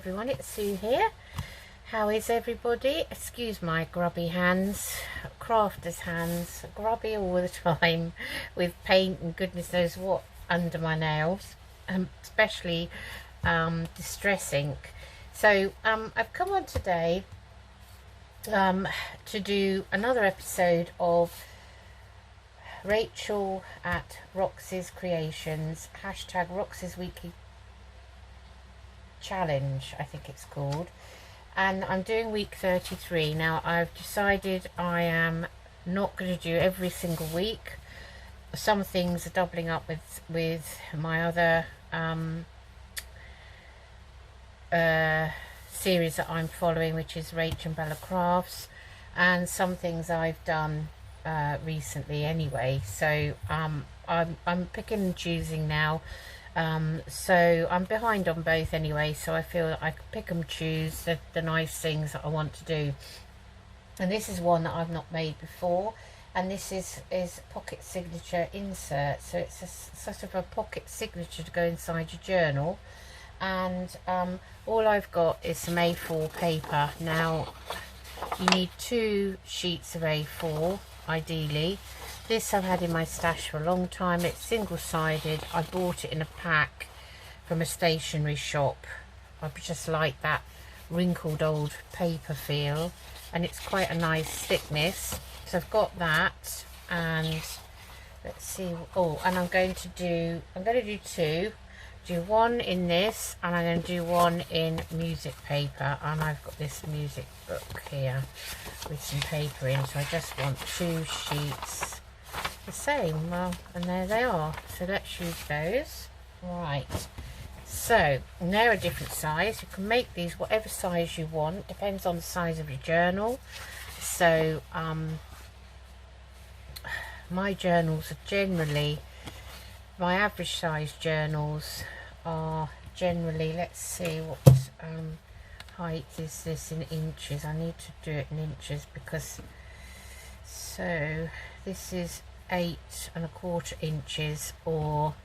everyone, it's Sue here. How is everybody? Excuse my grubby hands, crafter's hands, grubby all the time with paint and goodness knows what under my nails, especially distress ink. So I've come on today to do another episode of Rachel at Roxy's Creations, hashtag Roxy's Weekly Challenge, I think it's called, and I'm doing week 33 now. I've decided I am not going to do every single week. Some things are doubling up with my other series that I'm following, which is Rach and Bella Crafts, and some things I've done recently anyway. So I'm picking and choosing now. So I'm behind on both anyway, so I feel that I can pick and choose the nice things that I want to do. And this is one that I've not made before, and this is pocket signature insert. So it's a sort of a pocket signature to go inside your journal. And all I've got is some A4 paper. Now you need 2 sheets of A4 ideally. This I've had in my stash for a long time. It's single-sided. I bought it in a pack from a stationery shop. I just like that wrinkled old paper feel, and it's quite a nice thickness. So I've got that, and let's see. Oh, and I'm going to do 2. Do one in this, and I'm going to do one in music paper. And I've got this music book here with some paper in, so I just want 2 sheets the same. Well, and there they are, so let's use those. Right, so they're a different size. You can make these whatever size you want, depends on the size of your journal. So my journals are generally, my average size journals are generally, let's see what height is this in inches. I need to do it in inches because, so this is 8 1/4 inches, or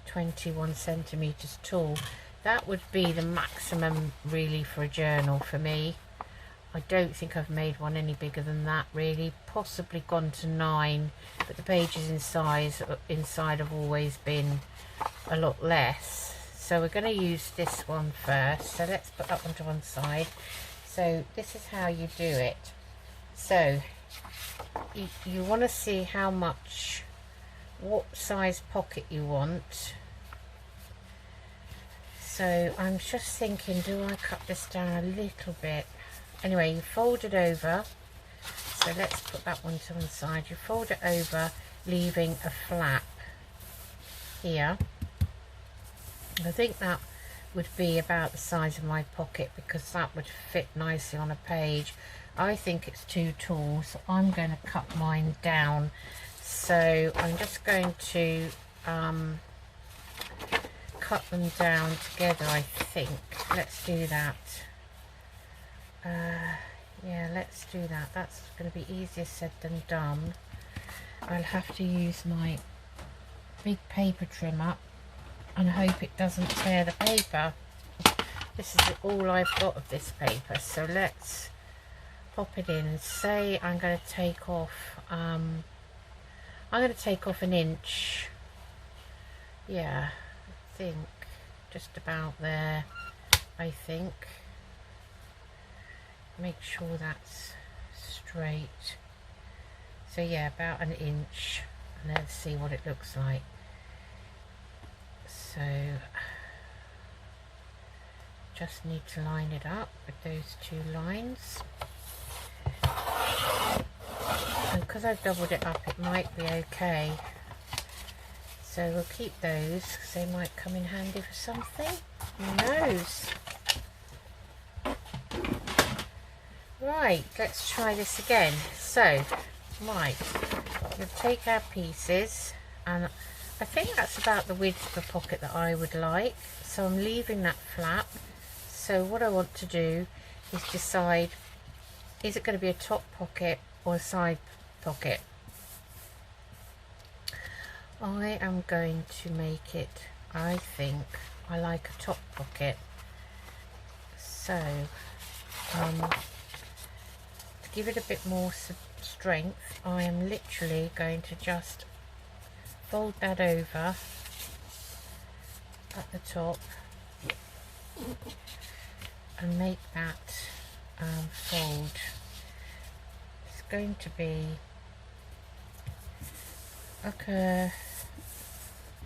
21 centimeters tall. That would be the maximum really for a journal for me. I don't think I've made one any bigger than that really, possibly gone to 9, but the pages inside have always been a lot less. So we're going to use this one first, so let's put that one to one side. So this is how you do it. So you want to see what size pocket you want. So I'm just thinking, do I cut this down a little bit? Anyway, you fold it over. So let's put that one to one side. You fold it over, leaving a flap here. I think that would be about the size of my pocket, because that would fit nicely on a page. I think it's too tall, so I'm going to cut mine down. So I'm just going to cut them down together, I think. Let's do that. Yeah, let's do that. That's going to be easier said than done. I'll have to use my big paper trimmer and hope it doesn't tear the paper. This is all I've got of this paper, so let's pop it in and say I'm going to take off an inch. Yeah, I think just about there. I think, make sure that's straight. So yeah, about an inch, and let's see what it looks like. So just need to line it up with those 2 lines, and because I've doubled it up, it might be okay. So we'll keep those because they might come in handy for something, who knows. Right, let's try this again. So right, we'll take our pieces, and I think that's about the width of the pocket that I would like, so I'm leaving that flap. So what I want to do is decide, is it going to be a top pocket or a side pocket? I am going to make it I think I like a top pocket. So to give it a bit more strength, I am literally going to just fold that over at the top and make that fold. It's going to be okay.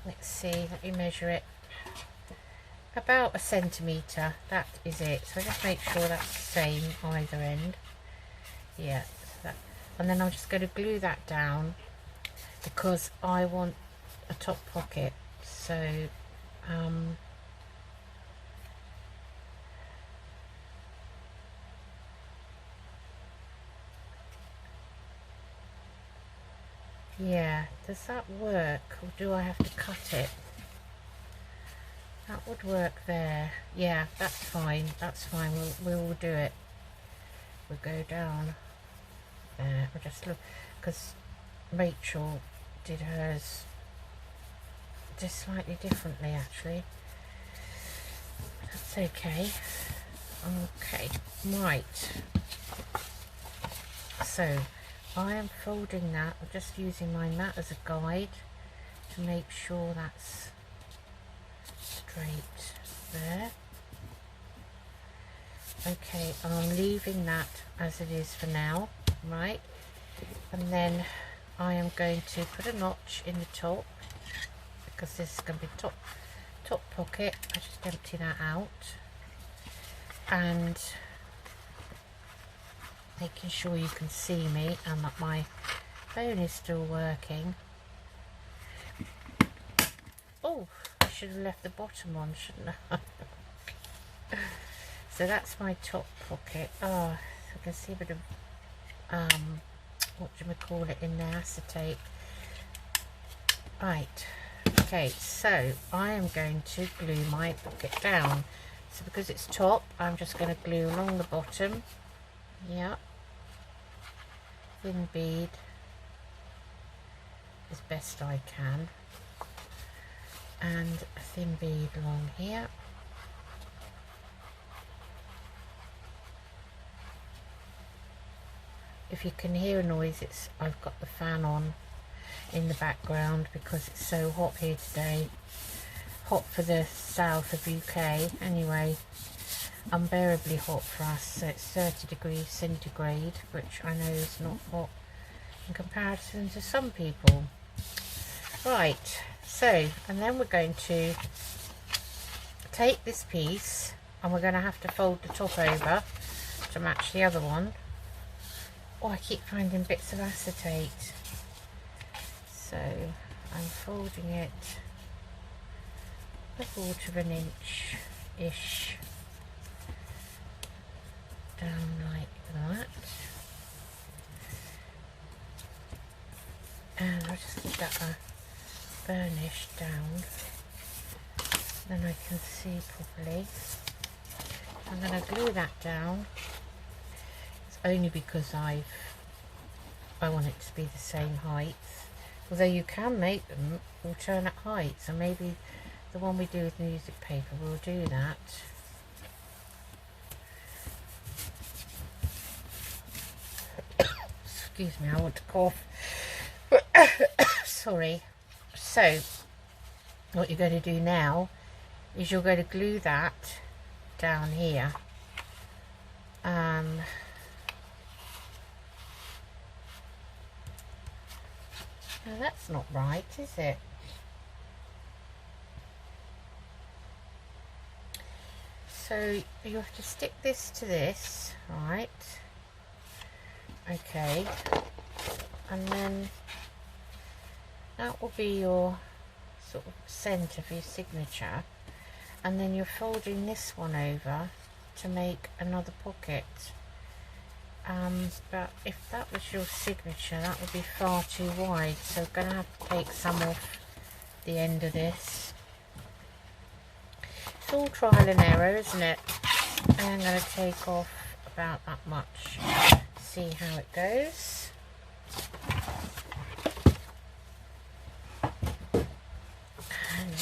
Let's see, let me measure it. About 1 centimetre, that is it. So just make sure that's the same either end. Yeah, so that, and then I'm just going to glue that down because I want a top pocket. So yeah, does that work, or do I have to cut it? That would work there. Yeah, that's fine. That's fine. We'll do it. We'll go down there. We'll just look, because Rachel did hers just slightly differently, actually. That's okay. Okay, right. So I am folding that. I'm just using my mat as a guide to make sure that's straight there. Okay, and I'm leaving that as it is for now, right? And then I am going to put a notch in the top because this is going to be top pocket. I just empty that out and making sure you can see me and that my phone is still working. Oh, I should have left the bottom on, shouldn't I? So that's my top pocket. Oh, I can see a bit of what do we call it in there, acetate. Right, okay, so I am going to glue my pocket down. So because it's top, I'm just going to glue along the bottom. Yeah, thin bead as best I can, and a thin bead along here. If you can hear a noise, it's I've got the fan on in the background because it's so hot here today. Hot for the south of UK anyway, unbearably hot for us. So it's 30 degrees centigrade, which I know is not hot in comparison to some people. Right, so and then we're going to take this piece and we're going to have to fold the top over to match the other one. Oh, I keep finding bits of acetate. So I'm folding it a 1/4 inch-ish down like that. And I'll just give that a burnish down. Then I can see properly. I'm going to glue that down. Only because I want it to be the same height, although you can make them alternate heights, and maybe the one we do with music paper will do that. Excuse me, I want to cough. Sorry. So what you're going to do now is you're going to glue that down here. Now that's not right, is it? So you have to stick this to this, right? Okay, and then that will be your sort of centre for your signature, and then you're folding this one over to make another pocket. But if that was your signature, that would be far too wide, so I'm going to have to take some off the end of this. It's all trial and error, isn't it? And I'm going to take off about that much, see how it goes. And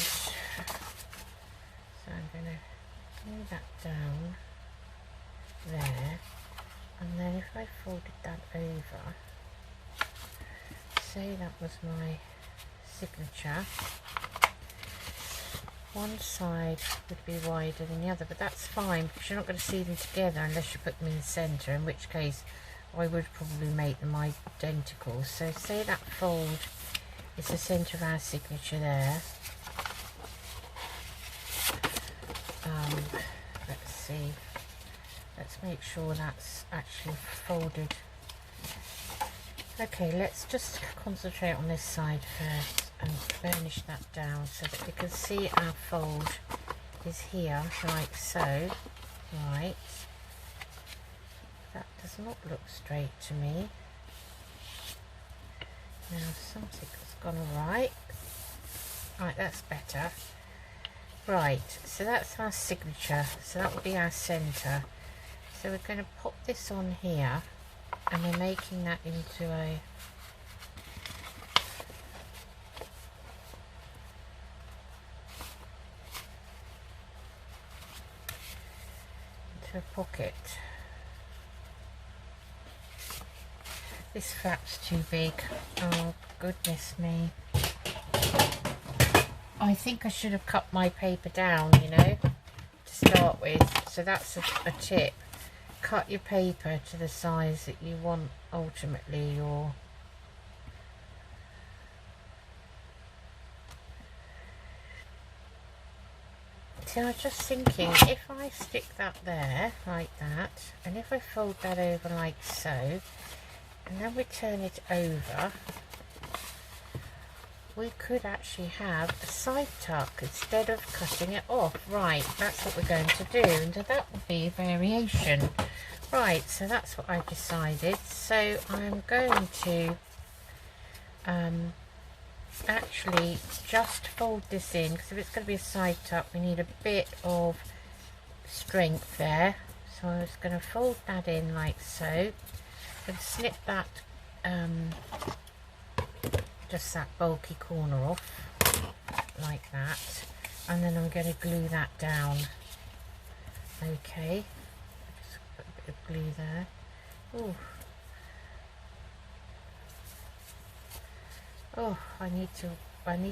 that down there, and then if I folded that over, say that was my signature, one side would be wider than the other, but that's fine because you're not going to see them together unless you put them in the centre, in which case I would probably make them identical. So say that fold is the centre of our signature there. Let's see, let's make sure that's actually folded. Okay, let's just concentrate on this side first and burnish that down so that we can see our fold is here, like so. Right, that does not look straight to me. Now something's gone awry. Right, that's better. Right, so that's our signature, so that will be our centre. So we're going to pop this on here, and we're making that into a pocket. This flap's too big. Oh goodness me. I think I should have cut my paper down, you know, to start with. So that's a tip. Cut your paper to the size that you want ultimately your so I was just thinking, if I stick that there like that, and if I fold that over like so, and then we turn it over, we could actually have a side tuck instead of cutting it off. Right, that's what we're going to do, and that will be a variation. Right, so that's what I've decided. So I'm going to actually just fold this in, because if it's going to be a side tuck we need a bit of strength there. So I'm just going to fold that in like so, and snip that just that bulky corner off like that, and then I'm going to glue that down. Okay, just put a bit of glue there. Ooh. Oh, I need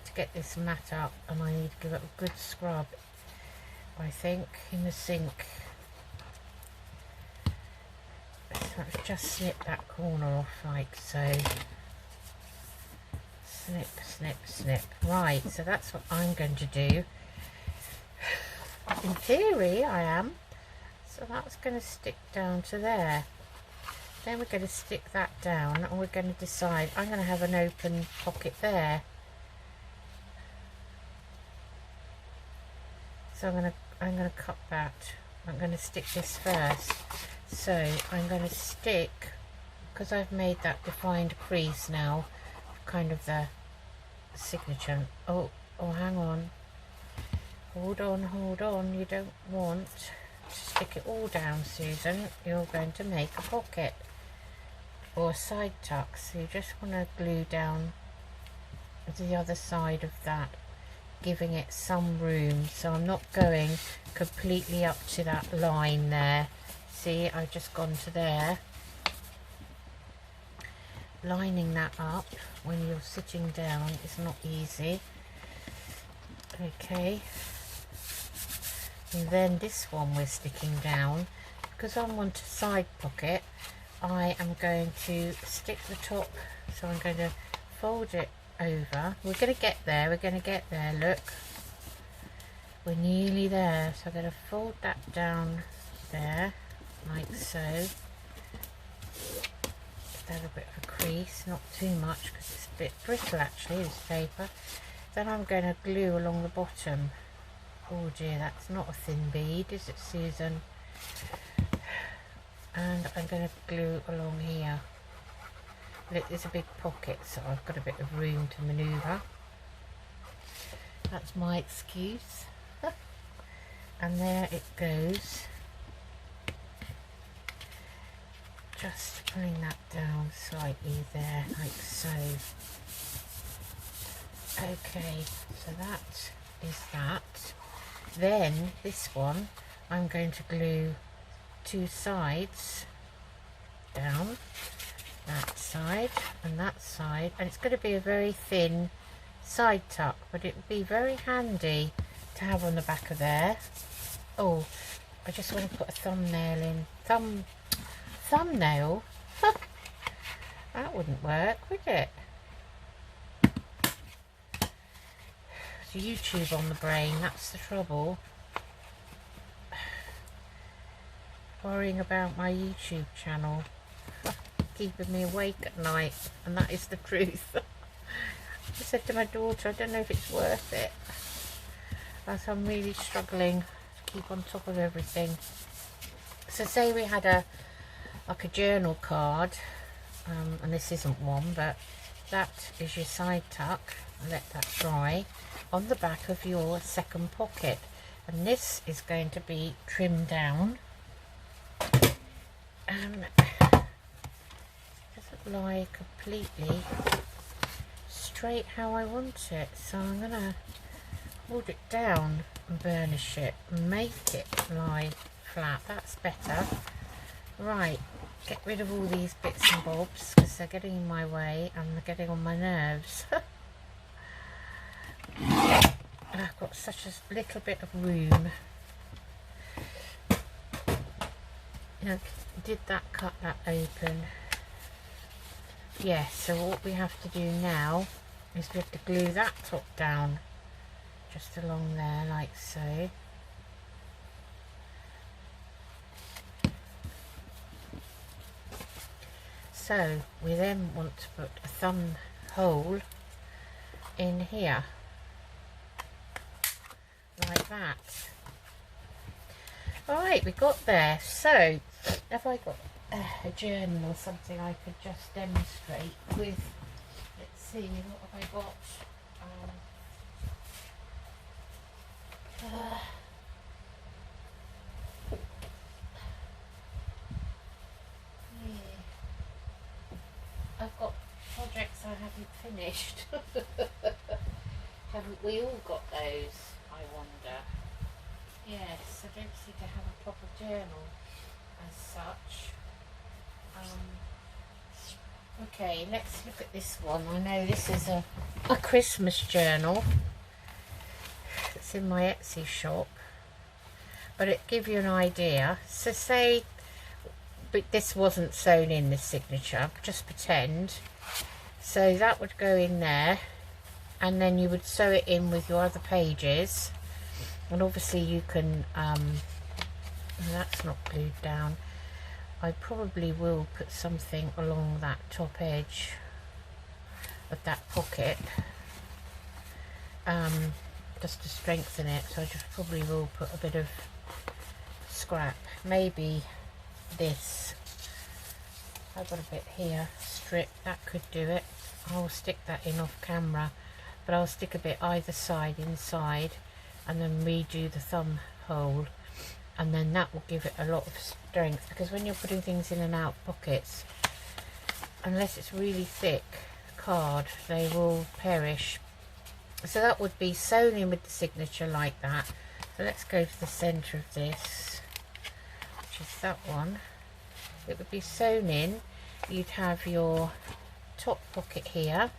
to get this mat up, and I need to give it a good scrub, I think, in the sink. So let's just snip that corner off like so. Snip, snip, snip. Right, so that's what I'm going to do. In theory, I am. So that's going to stick down to there. Then we're going to stick that down, and we're going to decide, I'm going to have an open pocket there. So I'm going to cut that. I'm going to stick this first. So I'm going to stick, because I've made that defined crease now, kind of the signature. Oh, hang on. Hold on. You don't want to stick it all down, Susan. You're going to make a pocket or a side tuck. So you just want to glue down the other side of that, giving it some room. So I'm not going completely up to that line there. See, I've just gone to there. Lining that up when you're sitting down is not easy. Okay, and then this one we're sticking down, because I want a side pocket. I am going to stick the top, so I'm going to fold it over. We're going to get there, look, we're nearly there. So I'm going to fold that down there like so. A bit of a crease, not too much because it's a bit brittle actually, this paper. Then I'm going to glue along the bottom. Oh dear, that's not a thin bead, is it, Susan? And I'm going to glue along here. Look, there's a big pocket, so I've got a bit of room to manoeuvre. That's my excuse. And there it goes. Just pulling that down slightly there, like so. Okay, so that is that. Then this one, I'm going to glue 2 sides down, that side and that side, and it's going to be a very thin side tuck, but it would be very handy to have on the back of there. Oh, I just want to put a thumbnail in. Thumbnail? That wouldn't work, would it? It's YouTube on the brain, that's the trouble. Worrying about my YouTube channel, keeping me awake at night, and that is the truth. I said to my daughter, I don't know if it's worth it, as I'm really struggling to keep on top of everything. So say we had like a journal card, and this isn't one, but that is your side tuck. Let that dry on the back of your second pocket, and this is going to be trimmed down. Doesn't lie completely straight how I want it, so I'm gonna hold it down and burnish it and make it lie flat. That's better. Right, get rid of all these bits and bobs because they're getting in my way and they're getting on my nerves. I've got such a little bit of room. Did that cut that open? Yes, so what we have to do now is we have to glue that top down just along there like so. So we then want to put a thumb hole in here like that. Alright, we got there. So have I got a journal or something I could just demonstrate with? Let's see, what have I got? I've got projects I haven't finished. Haven't we all got those, I wonder? Yes, I don't seem to have a proper journal as such. Okay, let's look at this one. I know this is a Christmas journal. It's in my Etsy shop, but it gives you an idea. So say, but this wasn't sewn in, this signature, just pretend. So that would go in there, and then you would sew it in with your other pages. And obviously you can, that's not glued down. I probably will put something along that top edge of that pocket, just to strengthen it. So I just probably will put a bit of scrap, maybe this. I've got a bit here, strip, that could do it. I'll stick that in off camera, but I'll stick a bit either side inside and then redo the thumb hole, and then that will give it a lot of strength, because when you're putting things in and out pockets, unless it's really thick card, they will perish. So that would be sewn in with the signature like that. So let's go to the centre of this, which is that one. It would be sewn in. You'd have your top pocket here,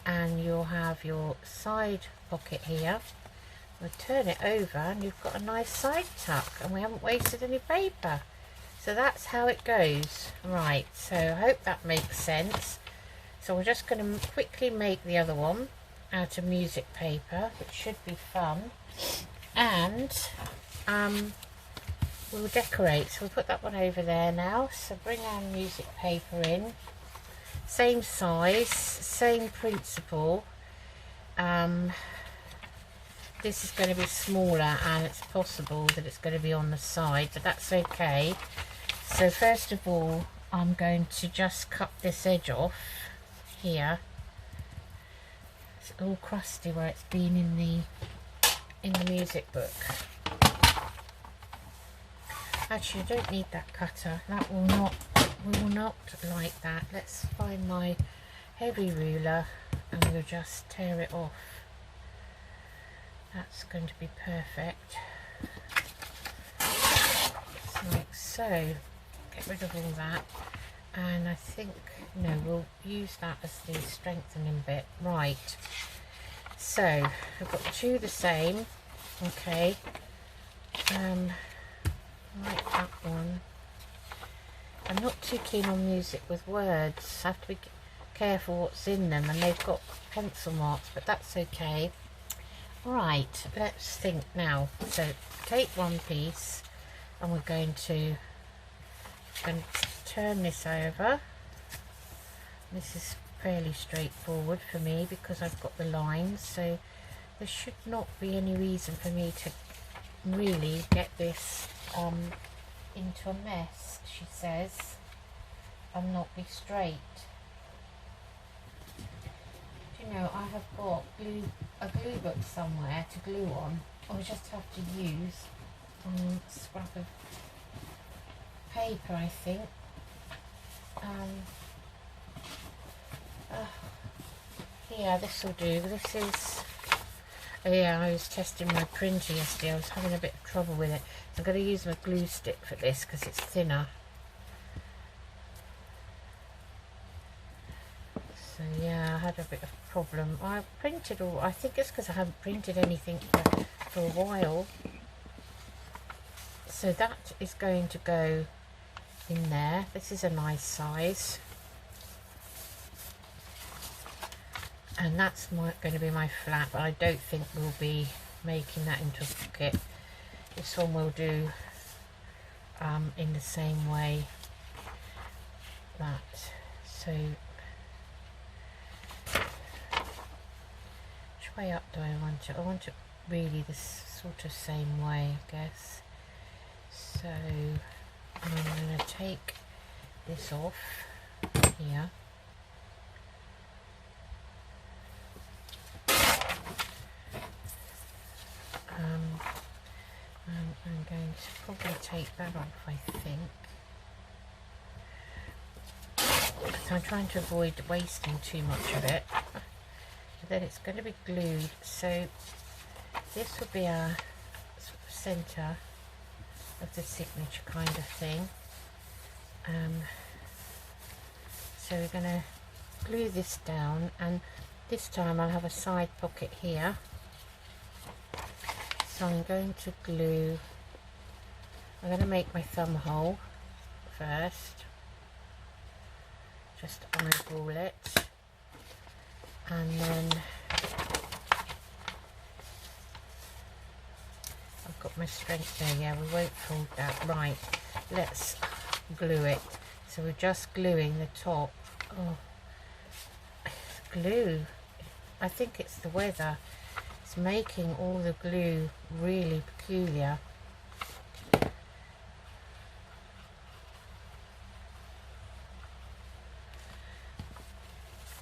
and you'll have your side pocket here. We'll turn it over and you've got a nice side tuck, and we haven't wasted any paper. So that's how it goes. Right, so I hope that makes sense. So we're just going to quickly make the other one out of music paper, which should be fun. And we'll decorate. So we'll put that one over there now. So bring our music paper in. Same size, same principle. This is going to be smaller, and it's possible that it's going to be on the side, but that's okay. So first of all, I'm going to just cut this edge off here. It's all crusty where it's been in the music book. Actually, I don't need that cutter. That will not, we will not like that. Let's find my heavy ruler and we'll just tear it off. That's going to be perfect. So get rid of all that, and I think, no, we'll use that as the strengthening bit. Right, so I've got two the same. Okay, like that one. I'm not too keen on music with words. I have to be careful what's in them, and they've got pencil marks, but that's okay. Right, let's think now. So take one piece, and we're going to turn this over. This is fairly straightforward for me because I've got the lines, so there should not be any reason for me to really get this into a mess, she says, and not be straight. Do you know, I have got a glue book somewhere to glue on. I just have to use a scrap of paper, I think. Yeah, this will do. This is, yeah, I was testing my printer yesterday. I was having a bit of trouble with it. So I'm going to use my glue stick for this because it's thinner. So yeah, I had a bit of a problem. I printed all, I think it's because I haven't printed anything for a while. So that is going to go in there. This is a nice size. And that's going to be my flat, but I don't think we'll be making that into a pocket. This one will do in the same way. That. So, which way up do I want it? I want it really this sort of same way, I guess. So, I'm going to take this off here. I'm going to probably take that off, I think. So I'm trying to avoid wasting too much of it. But then it's going to be glued, so this will be our sort of centre of the signature kind of thing. So we're going to glue this down, and this time I'll have a side pocket here. So I'm going to glue, I'm going to make my thumb hole first, just eyeball it, and then I've got my strength there. Yeah, we won't fold that. Right, let's glue it. So we're just gluing the top. Oh, glue, I think it's the weather. It's making all the glue really peculiar.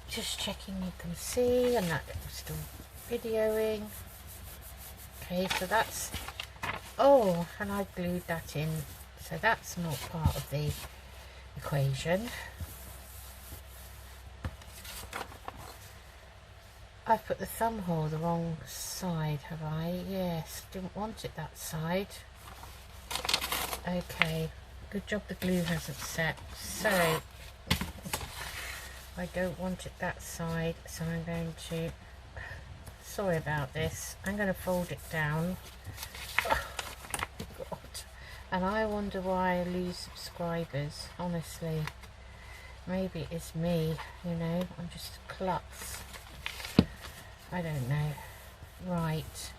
Just checking you can see, and that I'm still videoing. Okay, so that's, oh, and I glued that in, so that's not part of the equation. I've put the thumb hole the wrong side, have I? Yes, didn't want it that side. Okay, good job the glue hasn't set. So, I don't want it that side, so I'm going to, sorry about this, I'm going to fold it down. Oh, God. And I wonder why I lose subscribers, honestly. Maybe it's me, you know, I'm just a klutz. I don't know. Right,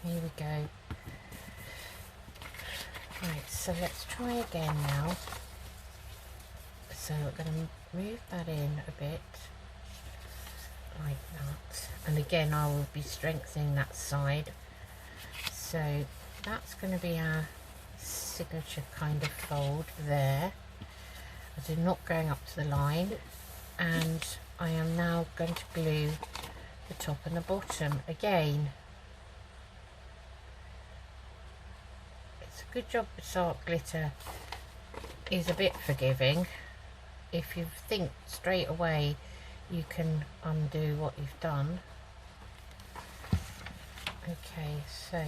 here we go. Right, so let's try again now. So we're going to move that in a bit, like that. And again, I will be strengthening that side. So that's going to be our signature kind of fold there. As in not going up to the line. And I am now going to glue the top and the bottom again. It's a good job this art glitter is a bit forgiving. If you think straight away you can undo what you've done. Okay, so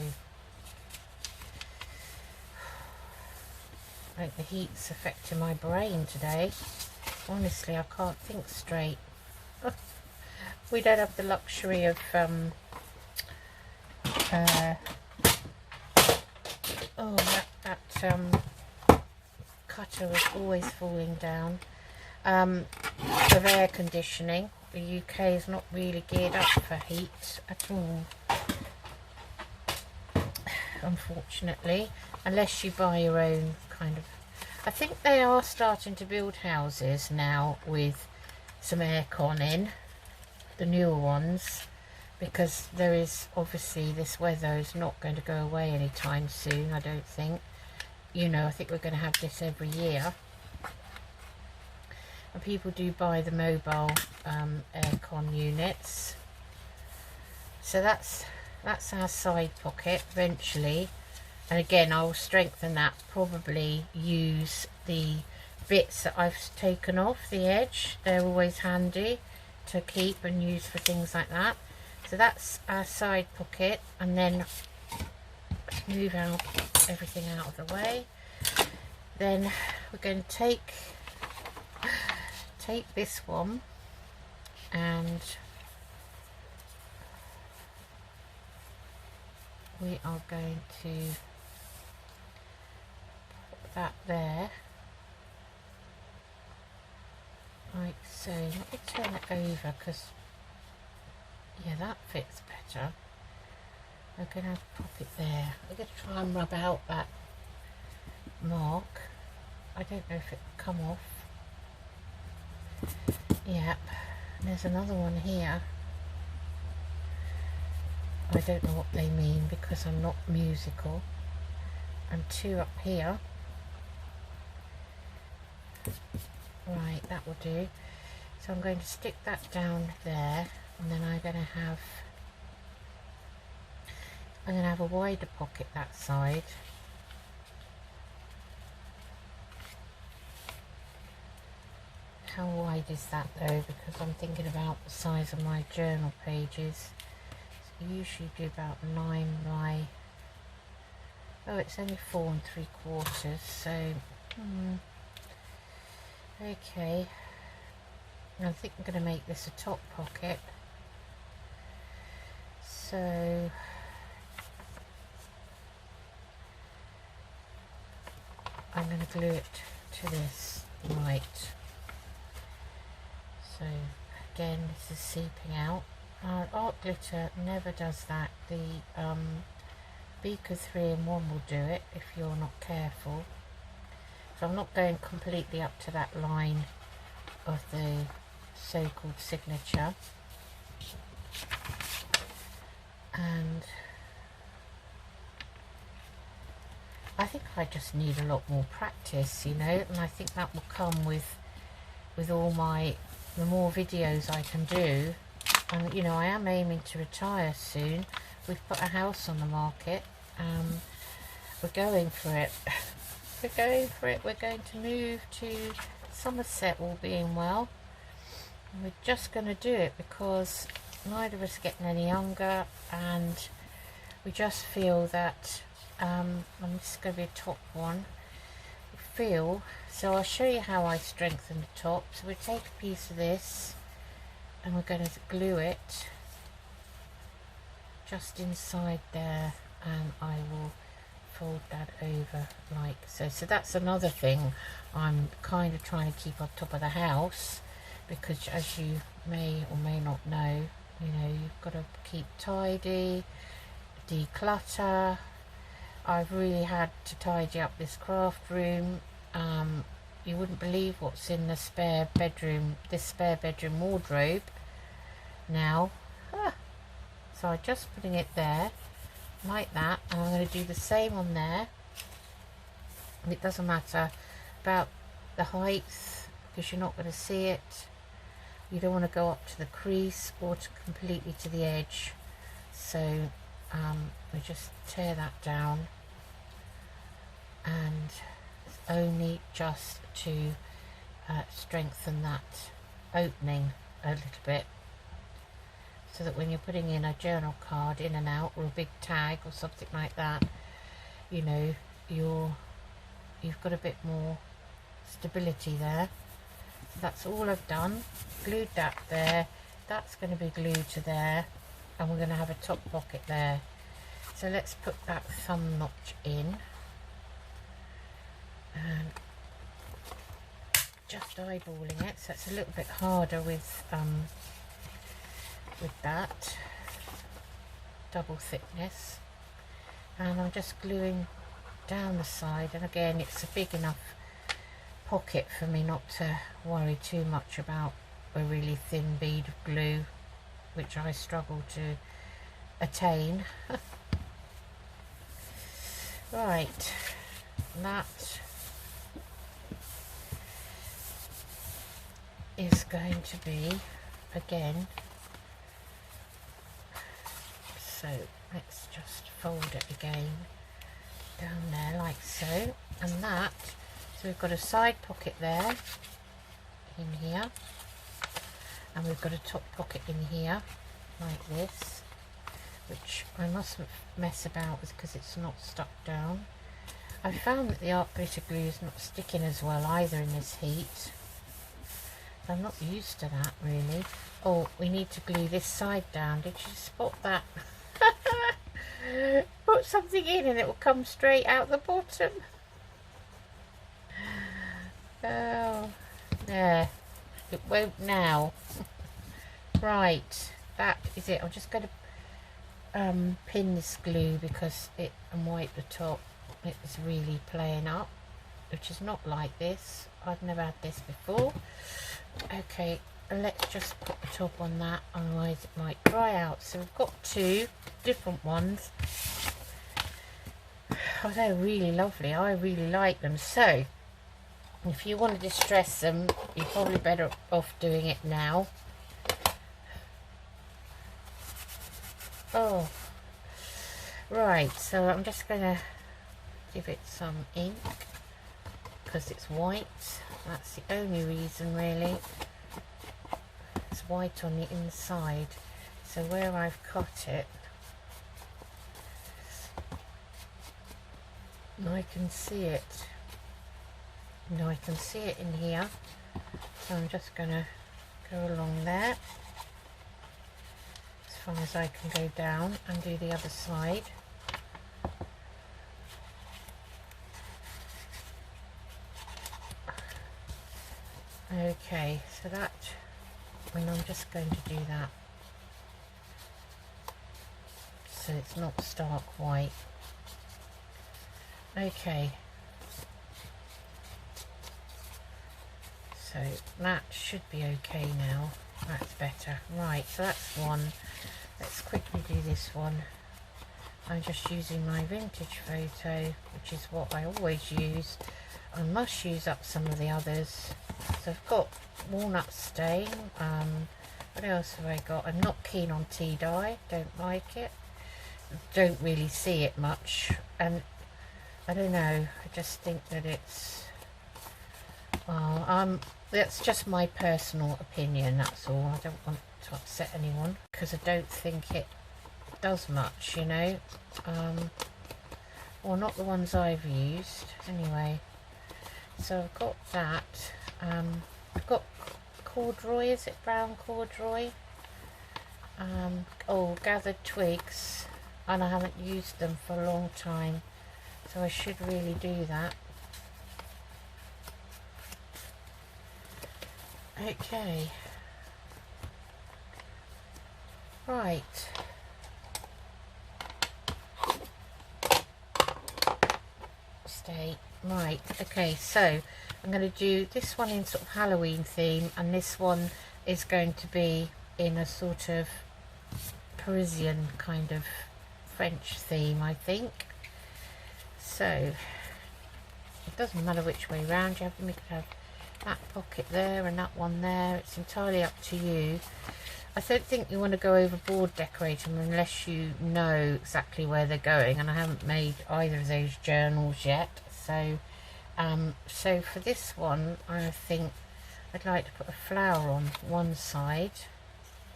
Like the heat's affecting my brain today. Honestly, I can't think straight. We don't have the luxury of oh, that cutter was always falling down. Of air conditioning. The UK is not really geared up for heat at all, unfortunately, unless you buy your own kind of. I think they are starting to build houses now with some aircon in, the newer ones, because there is obviously this weather is not going to go away anytime soon, I don't think. You know, I think we're going to have this every year. And people do buy the mobile aircon units. So that's our side pocket eventually. And again, I will strengthen that, probably use the bits that I've taken off the edge. They're always handy to keep and use for things like that. So that's our side pocket, and then move out everything out of the way. Then we're going to take this one and we are going to put that there like so. Let me turn it over, because yeah, that fits better. I'm going to pop it there. I'm going to try and rub out that mark. I don't know if it will come off. Yep, there's another one here. I don't know what they mean because I'm not musical. And two up here. Right, that will do. So I'm going to stick that down there, and then I'm going to have a wider pocket that side. How wide is that though? Because I'm thinking about the size of my journal pages. So I usually do about 9 by... oh, it's only 4 3/4. So, okay. I think I'm going to make this a top pocket. So I'm going to glue it to this. Right. So again, this is seeping out. Art glitter never does that. The Beaker 3-in-1 will do it if you're not careful. So I'm not going completely up to that line of the so-called signature. And I think I just need a lot more practice, you know, and I think that will come with all the more videos I can do. And you know, I am aiming to retire soon. We've put a house on the market. We're going for it. We're going for it. We're going to move to Somerset, all being well. And we're just going to do it because neither of us are getting any younger, and we just feel that and this is going to be a top one. So I'll show you how I strengthen the top. So we take a piece of this and we're going to glue it just inside there, and I will fold that over like so. So that's another thing I'm kind of trying to keep on top of the house, because as you may or may not know, you know, you've got to keep tidy, declutter. I've really had to tidy up this craft room. You wouldn't believe what's in the spare bedroom, this spare bedroom wardrobe now. So I'm just putting it there like that, and I'm going to do the same on there. It doesn't matter about the height because you're not going to see it. You don't want to go up to the crease or completely to the edge. So we just tear that down, and it's only just to strengthen that opening a little bit, so that when you're putting in a journal card in and out, or a big tag or something like that, you know, you're you've got a bit more stability there. So that's all I've done. Glued that there. That's going to be glued to there, and we're going to have a top pocket there. So let's put that thumb notch in, and just eyeballing it, so it's a little bit harder with that double thickness. And I'm just gluing down the side, and again it's a big enough pocket for me not to worry too much about a really thin bead of glue, which I struggle to attain. Right, that is going to be, again, so let's just fold it again down there like so, and that, so we've got a side pocket there in here, and we've got a top pocket in here like this, which I mustn't mess about with because it's not stuck down. I found that the art glitter glue is not sticking as well either in this heat. I'm not used to that really. Oh, we need to glue this side down. Did you spot that? Put something in and it will come straight out the bottom. Oh, there. It won't now. Right, that is it. I'm just going to pin this glue because and wipe the top. It was really playing up, which is not like this. I've never had this before. Okay, let's just put the top on that, otherwise it might dry out. So we've got two different ones. Oh, they're really lovely. I really like them. So if you want to distress them, you're probably better off doing it now. Oh, right, so I'm just going to give it some ink because it's white. That's the only reason really. It's white on the inside, so where I've cut it, I can see it. No, I can see it in here, so I'm just going to go along there as far as I can go down and do the other side. Okay, so that, and I'm just going to do that so it's not stark white. Okay, so that should be okay now. That's better. Right, so that's one. Let's quickly do this one. I'm just using my vintage photo, which is what I always use. I must use up some of the others. So I've got walnut stain. What else have I got? I'm not keen on tea dye. Don't like it. Don't really see it much. And I don't know. I just think that it's... that's just my personal opinion, that's all. I don't want to upset anyone because I don't think it does much, you know. Or not the ones I've used. Anyway. So I've got that. I've got corduroy, is it brown corduroy? Oh, gathered twigs, and I haven't used them for a long time, so I should really do that. Okay. Right. Stay. Right, okay, so I'm going to do this one in sort of Halloween theme, and this one is going to be in a sort of Parisian kind of French theme, I think. So it doesn't matter which way round you have them. You could have that pocket there and that one there. It's entirely up to you. I don't think you want to go overboard decorating them unless you know exactly where they're going, and I haven't made either of those journals yet. So so for this one, I think I'd like to put a flower on one side,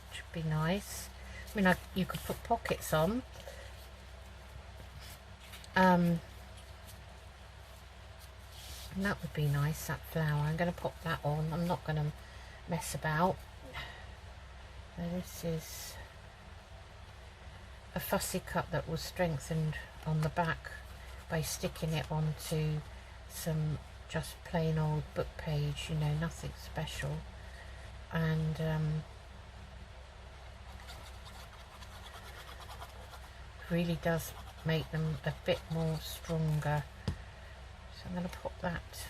which would be nice. I mean, you could put pockets on. And that would be nice, that flower. I'm going to pop that on. I'm not going to mess about. So this is a fussy cut that was strengthened on the back by sticking it onto some just plain old book page, you know, nothing special. And really does make them a bit more stronger. So I'm going to pop that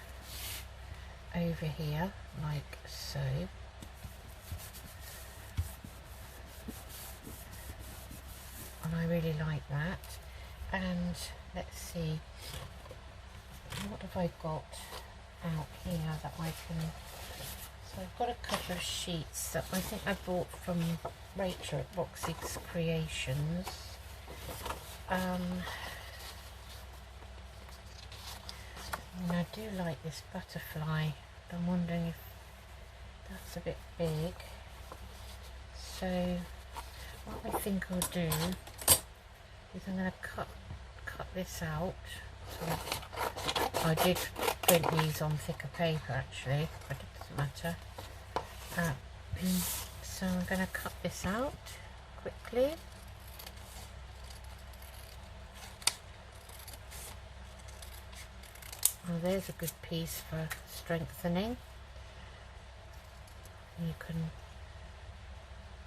over here like so. And I really like that. And let's see, what have I got out here that I can... So I've got a couple of sheets that I think I bought from Rachel at Roxy's Creations. And I do like this butterfly, but I'm wondering if that's a bit big. So what I think I'll do is I'm going to cut this out. So I did print these on thicker paper actually, but it doesn't matter. So I'm going to cut this out quickly. Well, there's a good piece for strengthening. You can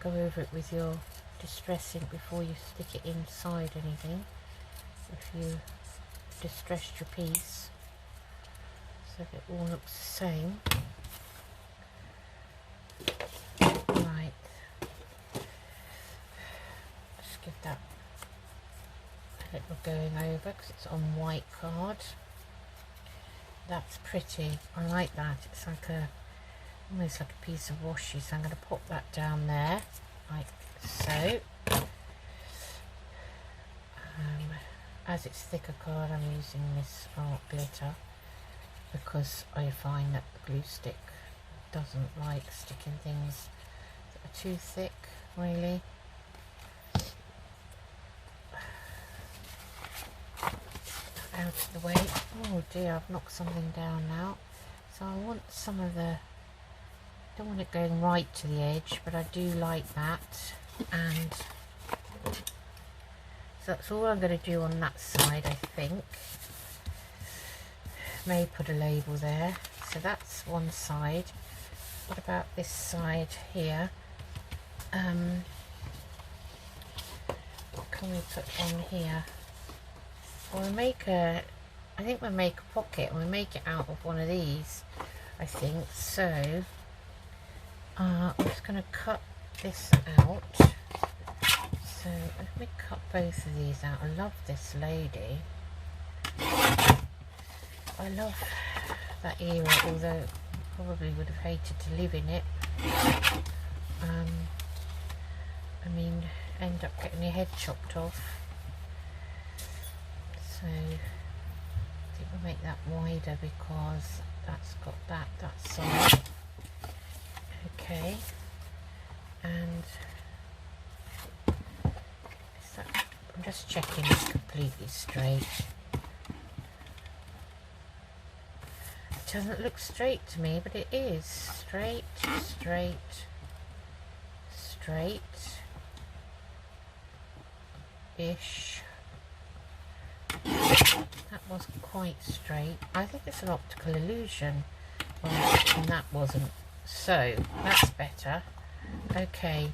go over it with your distress ink before you stick it inside anything, if you distressed your piece, so it all looks the same. Right, just give that a little going over because it's on white card. That's pretty. I like that. It's like a almost like a piece of washi. So I'm going to pop that down there like so. As it's thicker card, I'm using this art glitter because I find that the glue stick doesn't like sticking things that are too thick, really. Out of the way. Oh dear, I've knocked something down now. So I want some of the, don't want it going right to the edge, but I do like that. And so that's all I'm going to do on that side, I think. May put a label there. So that's one side. What about this side here? What can we put on here? We'll make a, I think we'll make a pocket and we'll make it out of one of these, I think. So I'm just going to cut this out. So let me cut both of these out. I love this lady. I love that era, although I probably would have hated to live in it. I mean, end up getting your head chopped off. So I think we'll make that wider because that's got that side. Okay, and is that, I'm just checking it's completely straight. It doesn't look straight to me, but it is straight, straight, straight-ish. That wasn't quite straight. I think it's an optical illusion. Well, and that wasn't. So that's better. Okay,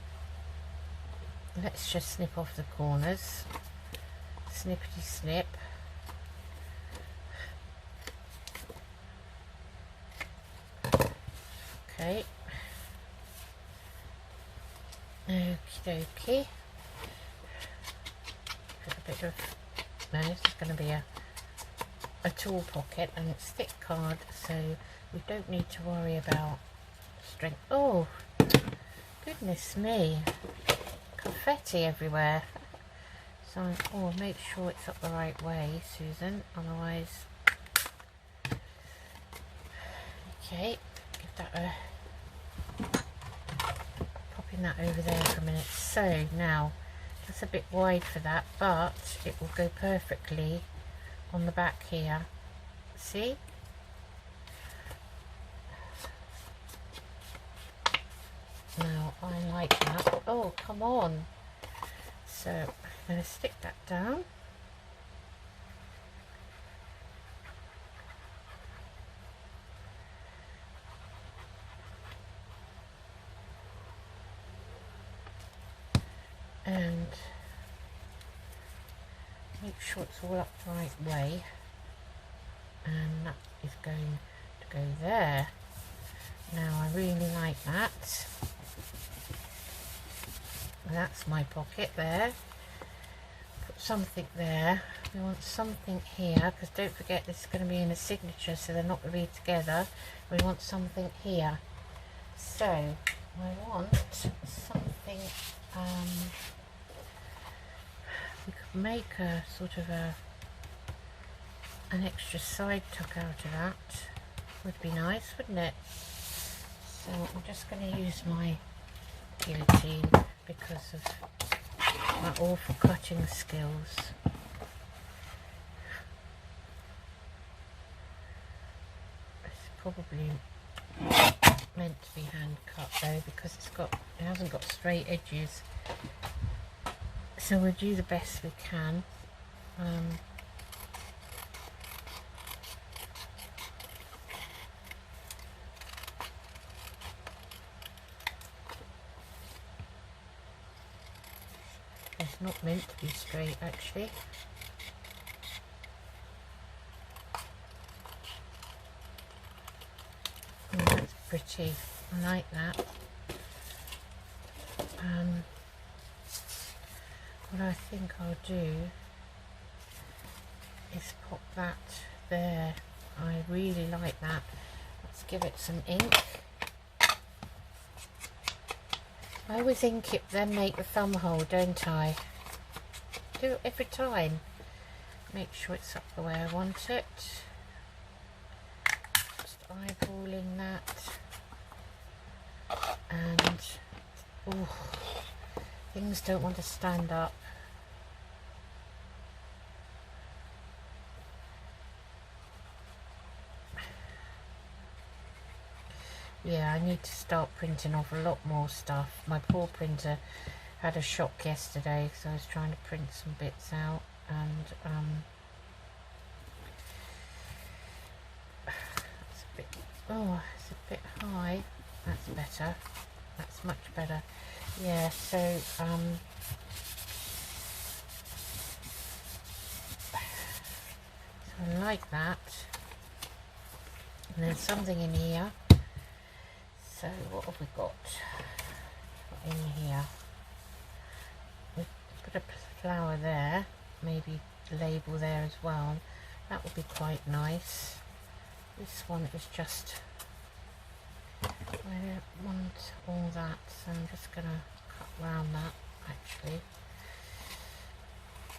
let's just snip off the corners. Snippety snip. Okay. Okie dokie. Put a bit of, no, this is going to be a tool pocket, and it's thick card, so we don't need to worry about strength. Oh, goodness me, confetti everywhere. So, oh, make sure it's up the right way, Susan, otherwise. Okay, give that a, popping that over there for a minute. So now, that's a bit wide for that, but it will go perfectly on the back here. See? Oh, come on. So I'm going to stick that down. And make sure it's all up the right way. And that is going to go there. Now I really like that. That's my pocket there. Put something there. We want something here, because don't forget this is going to be in a signature, so they're not going to be together. We want something here. So I want something, we could make a sort of an extra side tuck out of that. Would be nice, wouldn't it? So I'm just going to use my guillotine because of my awful cutting skills. It's probably meant to be hand cut though, because it hasn't got straight edges. So we'll do the best we can. It's not meant to be straight actually. Oh, that's pretty. I like that. What I think I'll do is pop that there. I really like that. Let's give it some ink. I always ink it, then make the thumb hole, don't I? Do it every time. Make sure it's up the way I want it. Just eyeballing that. And, ooh, things don't want to stand up. Yeah, I need to start printing off a lot more stuff. My poor printer had a shock yesterday, so I was trying to print some bits out, and it's a bit, oh, it's a bit high. That's better. That's much better. Yeah, so so I like that. And there's something in here. So what have we got in here? We put a flower there, maybe a label there as well. That would be quite nice. This one is just, I don't want all that, so I'm just going to cut around that actually.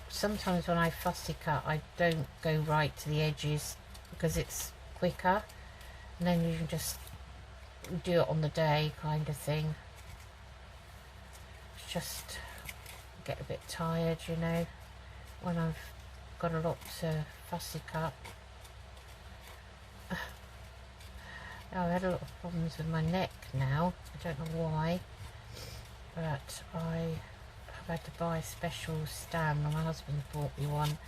Sometimes when I fussy cut, I don't go right to the edges because it's quicker, and then you can just do it on the day kind of thing. It's just get a bit tired, you know, when I've got a lot to fussy cut. I've had a lot of problems with my neck now. I don't know why, but I have had to buy a special stand. My husband bought me one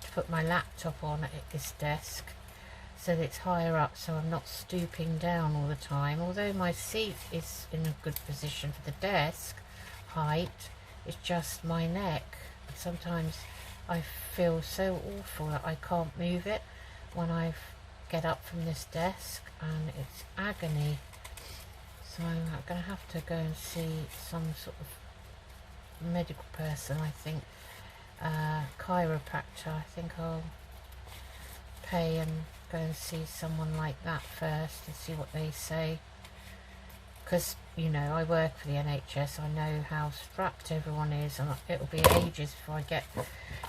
to put my laptop on at this desk, so that it's higher up, so I'm not stooping down all the time. Although my seat is in a good position for the desk height, it's just my neck. Sometimes I feel so awful that I can't move it when I get up from this desk, and it's agony. So I'm going to have to go and see some sort of medical person, I think, chiropractor. I think I'll pay and go and see someone like that first and see what they say, because you know, I work for the NHS. I know how strapped everyone is, and it'll be ages before I get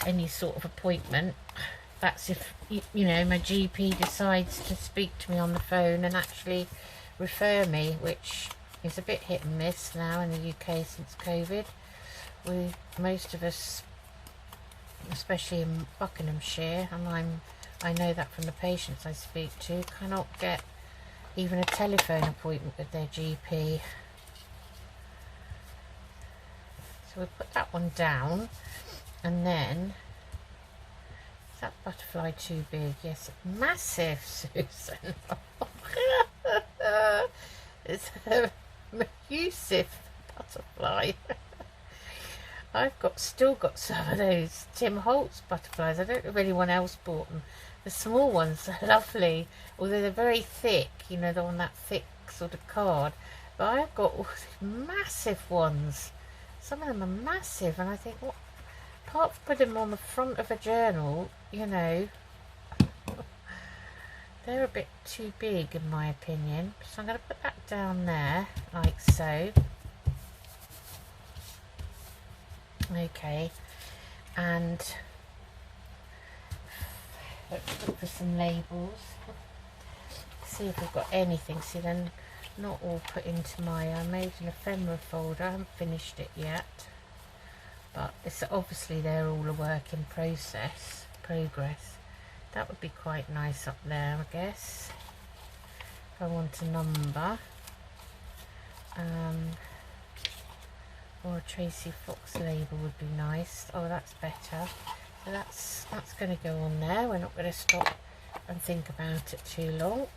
any sort of appointment. That's if you know, my GP decides to speak to me on the phone and actually refer me, which is a bit hit and miss now in the UK since COVID. Most of us, especially in Buckinghamshire, and I know that from the patients I speak to, cannot get even a telephone appointment with their GP. So we put that one down, and then is that butterfly too big? Yes, massive, Susan. It's a massive butterfly. Still got some of those Tim Holtz butterflies. I don't know if anyone else bought them. The small ones are lovely, although they're very thick, you know, they're on that thick sort of card. But I've got all these massive ones. Some of them are massive, and I think, what, apart from putting them on the front of a journal, you know, they're a bit too big in my opinion. So I'm going to put that down there, like so. Okay, and let's look for some labels. See if we've got anything. See, then not all put into I made an ephemera folder. I haven't finished it yet, but it's obviously they're all a work in progress. That would be quite nice up there, I guess. If I want a number. Or a Tracy Fox label would be nice. Oh, that's better. So that's going to go on there. We're not going to stop and think about it too long.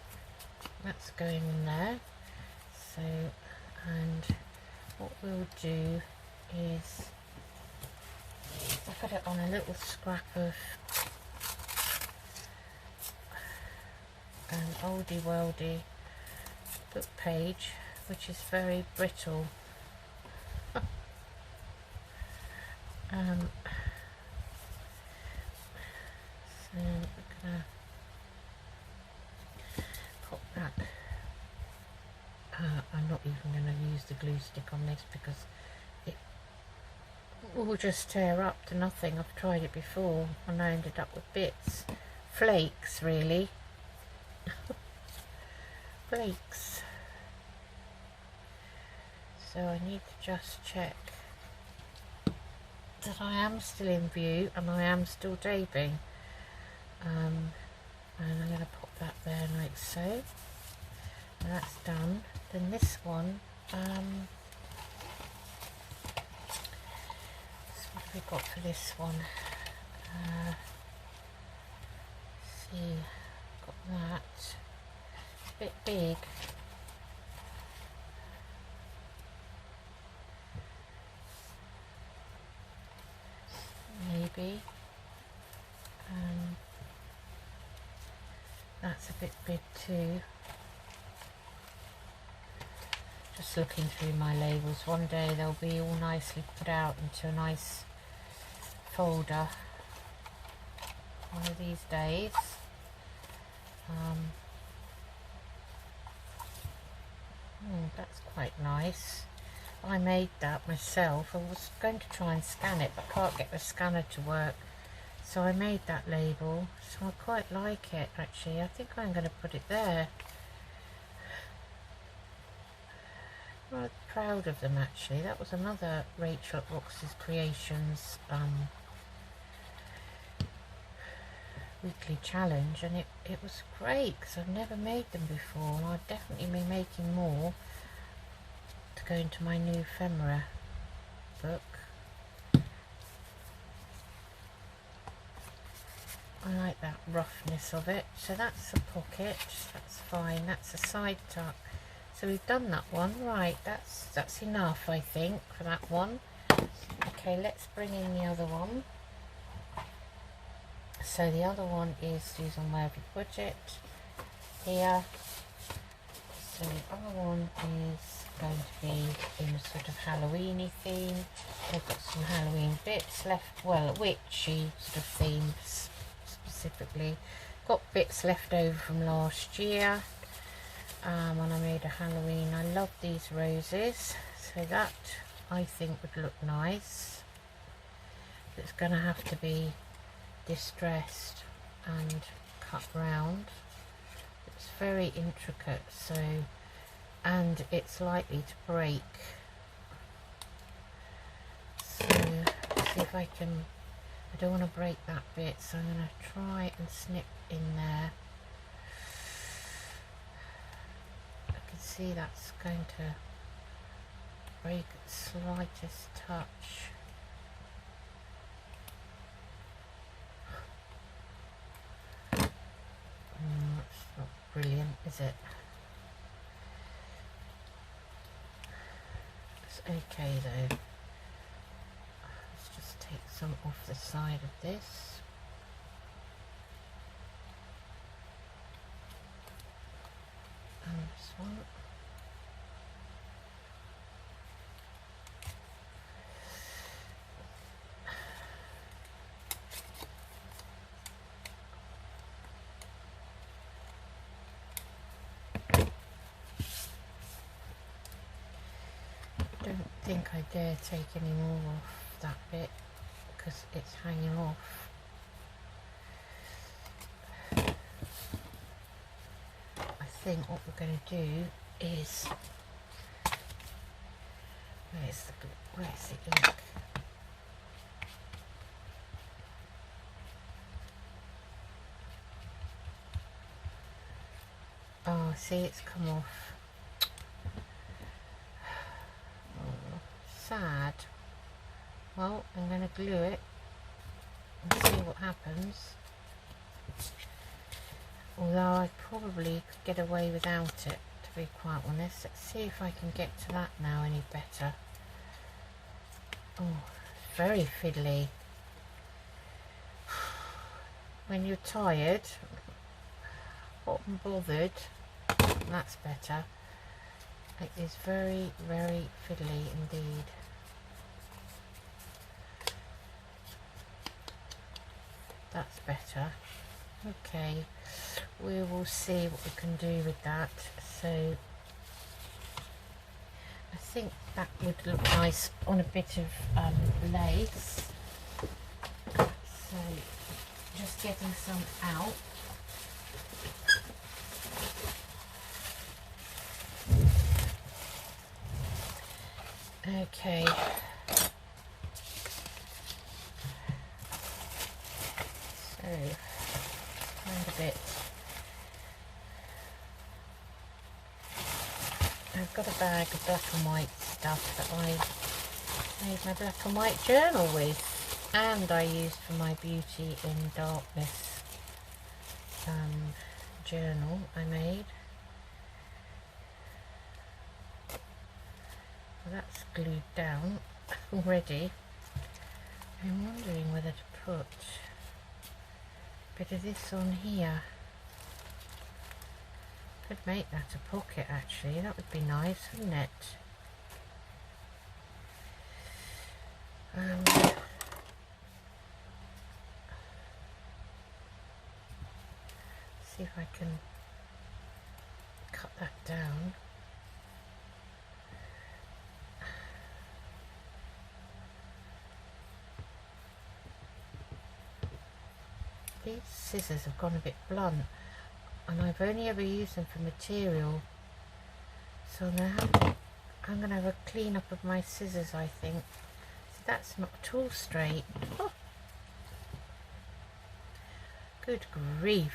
That's going in there. So, and what we'll do is I'll put it on a little scrap of an oldie worldy book page, which is very brittle. So we're gonna pop that. I'm not even going to use the glue stick on this because it will just tear up to nothing. I've tried it before and I ended up with bits, flakes really. Flakes. So I need to just check that I am still in view and I am still taping. And I'm going to pop that there like so. And that's done. Then this one, so what have we got for this one? See, got that. It's a bit big. Maybe. That's a bit big too. Just looking through my labels. One day they'll be all nicely put out into a nice folder. One of these days. That's quite nice. I made that myself. I was going to try and scan it, but can't get the scanner to work. So I made that label. So I quite like it actually. I think I'm going to put it there. I'm rather proud of them actually. That was another Rachel at Roxy's Creations weekly challenge, and it was great because I've never made them before, and I'll definitely be making more to go into my new ephemera book. I like that roughness of it. So that's a pocket, that's fine. That's a side tuck. So we've done that one, right? That's enough, I think, for that one. Okay, let's bring in the other one. So the other one is Susan Wherever You Put It here. So the other one is going to be in a sort of Halloweeny theme. They've got some Halloween bits left, well, witchy sort of themes specifically. Got bits left over from last year when I made a Halloween. I love these roses, so that I think would look nice. It's going to have to be distressed and cut round. It's very intricate, so, and it's likely to break. So see if I can, I don't want to break that bit, so I'm going to try and snip in there. I can see that's going to very slightest touch. That's not brilliant, is it? It's okay though. Let's just take some off the side of this. And this one. I don't think I dare take any more off that bit because it's hanging off. I think what we're going to do is, where's the ink? Oh, see, it's come off. Oh, sad. Well, I'm going to glue it and see what happens. Although I probably could get away without it, to be quite honest. Let's see if I can get to that now any better. Oh, very fiddly. When you're tired, hot and bothered, that's better. It is very, very fiddly indeed. That's better. Okay, we will see what we can do with that. So I think that would look nice on a bit of lace. So just getting some out. Okay. So find a bit. I've got a bag of black and white stuff that I made my black and white journal with, and I used for my Beauty in Darkness journal I made. Well, that's glued down already. I'm wondering whether to put a bit of this on here. Could make that a pocket actually, that would be nice, wouldn't it? See if I can cut that down. These scissors have gone a bit blunt, and I've only ever used them for material, so I'm going to have a clean up of my scissors, I think. See, that's not at all straight. Oh. Good grief.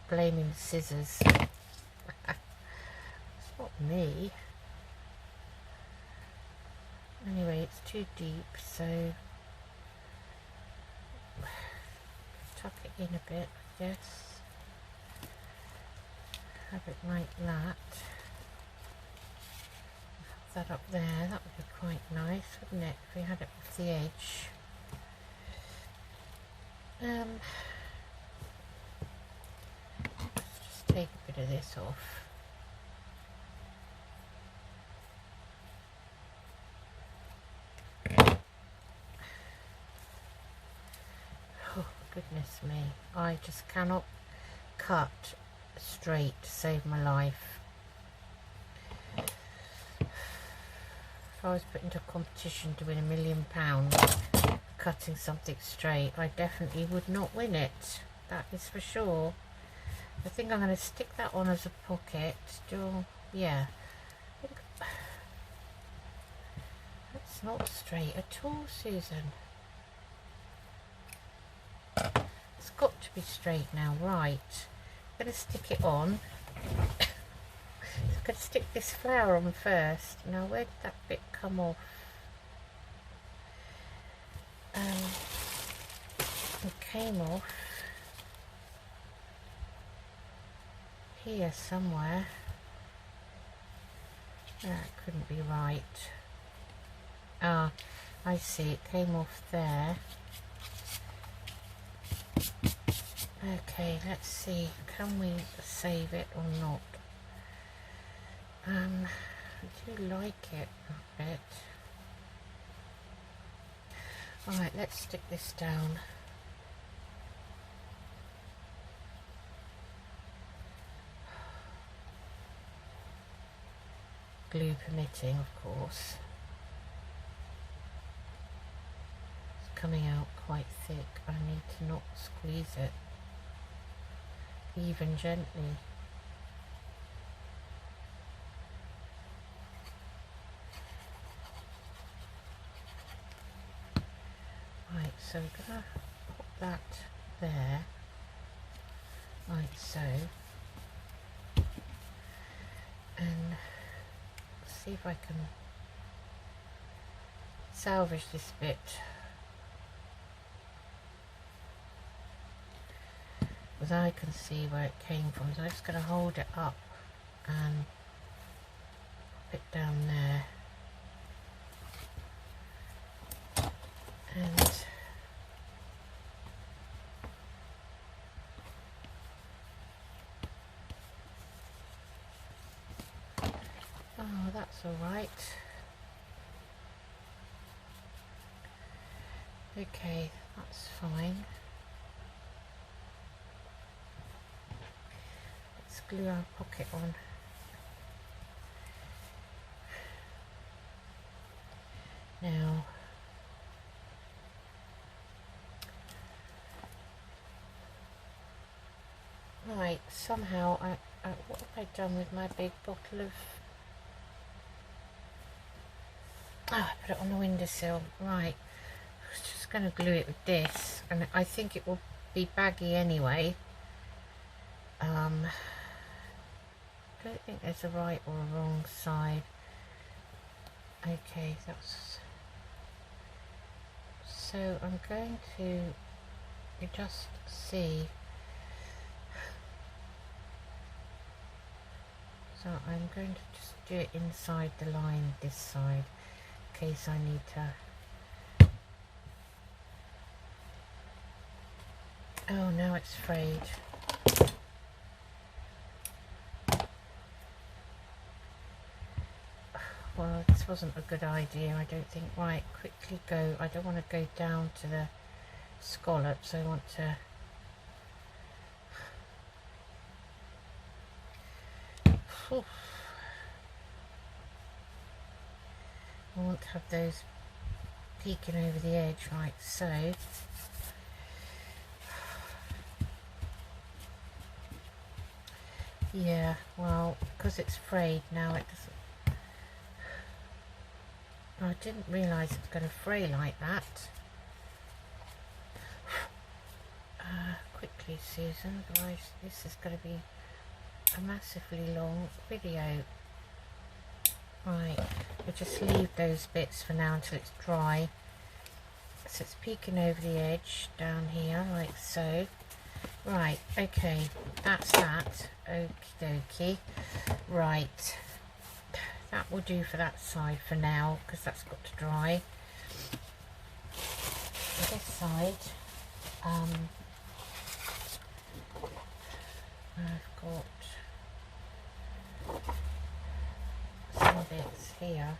Blaming the scissors. It's not me. Anyway, it's too deep, so tuck it in a bit, I guess. Have it like that. Have that up there, that would be quite nice, wouldn't it, if we had it off the edge. Let's just take a bit of this off. Goodness me, I just cannot cut straight to save my life. If I was put into a competition to win £1 million cutting something straight, I definitely would not win it, that is for sure. I think I'm going to stick that on as a pocket. Yeah, that's not straight at all, Susan. It's got to be straight now, right? going to stick it on. So I'm going to stick this flower on first. Now where did that bit come off? It came off here somewhere. That couldn't be right. Ah, I see, it came off there. Okay, let's see, can we save it or not? I do like it a bit. Alright, let's stick this down. Glue permitting, of course. It's coming out quite thick. I need to not squeeze it, even gently. Right, so we're gonna put that there, like so, and see if I can salvage this bit. Because I can see where it came from, so I'm just going to hold it up and put it down there. And oh, that's all right. Okay, that's fine. Let's glue our pocket on. Now, right, somehow what have I done with my big bottle of... Oh, I put it on the windowsill. Right, I was just going to glue it with this, and I think it will be baggy anyway. I don't think there's a right or a wrong side. Okay, that's... So I'm going to just see. So I'm going to just do it inside the line this side, in case I need to... Oh, now it's frayed. Well, this wasn't a good idea, I don't think. Right, quickly go. I don't want to go down to the scallops. I want to... Oof. I want to have those peeking over the edge, like so. Yeah, well, because it's frayed now, it doesn't... I didn't realise it was going to fray like that. Quickly, Susan, otherwise this is going to be a massively long video. Right, we'll just leave those bits for now until it's dry. So it's peeking over the edge down here, like so. Right, okay, that's that. Okie dokie. Right. That will do for that side for now, because that's got to dry. For this side, I've got some bits here.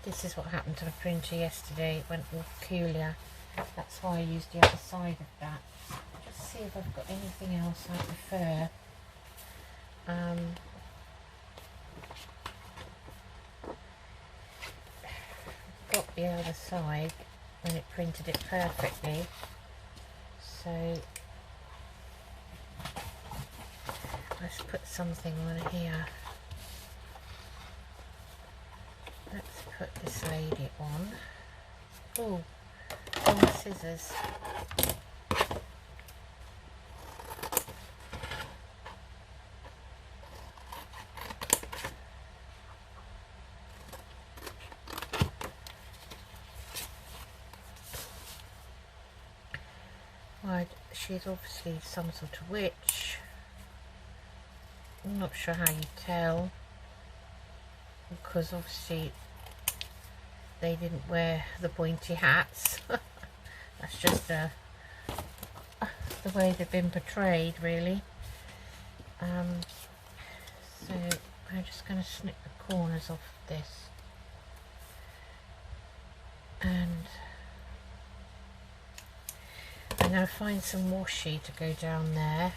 This is what happened to the printer yesterday. It went wkly. That's why I used the other side of that. Just see if I've got anything else I prefer. Got the other side when it printed it perfectly. So let's put something on here. Let's put this lady on. Oh, long scissors. Right, she's obviously some sort of witch. I'm not sure how you tell, because obviously they didn't wear the pointy hats. That's just the way they've been portrayed, really. So I'm just going to snip the corners off this, and I'm going to find some washi to go down there.